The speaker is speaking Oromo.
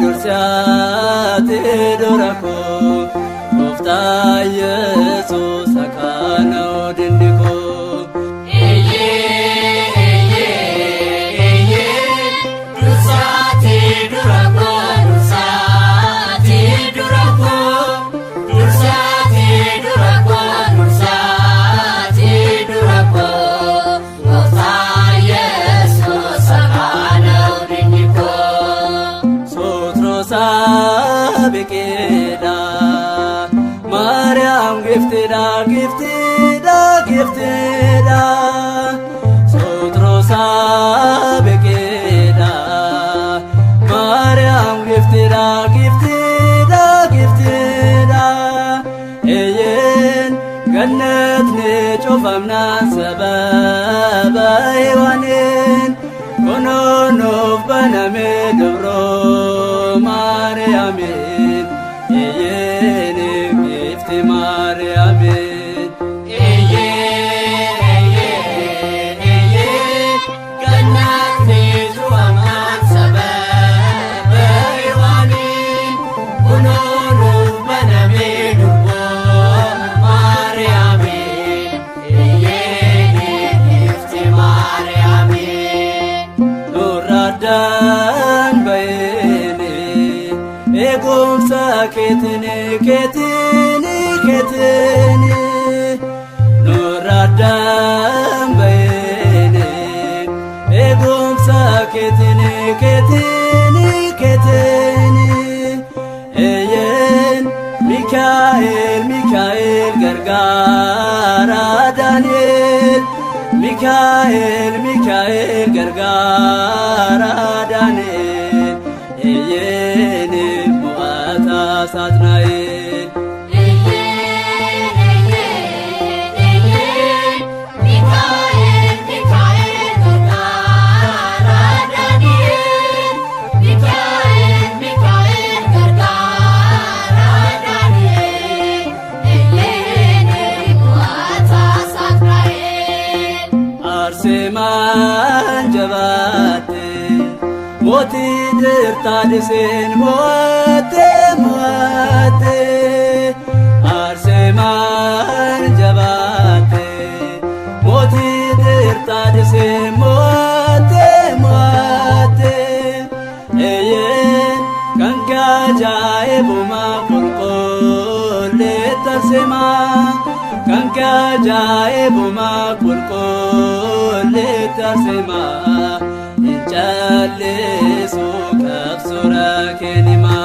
Dursiate dorako Mufta Yesus akana dindiko Dursiate dorako Mufta Yesus akana dindiko Bikeda Mariam giftida Sotrosa Bikeda Mariam giftida Eyen Gannet ne chofamna sababa ewanin Kononof baname dobro Mariamin, gifti Mariamin. Gannat nizu aman sabab aywanin Ununuf baname durbo Mariamin. Gifti Mariamin. Nuradan bayini Egumsa ketini Nuradan bayini Egumsa ketini Eyen Mikael gargara Daniel Mikael gargara Daniel Eyen mu'ata Satnael Arseman jabate Moti dirtadisen moate Arseman jabate Moti dirtadisen moate Eyen kanka jaebuma kulkulle tarsema Kanka jaebuma kulkulle tarsema Inchalle sukab sura kenima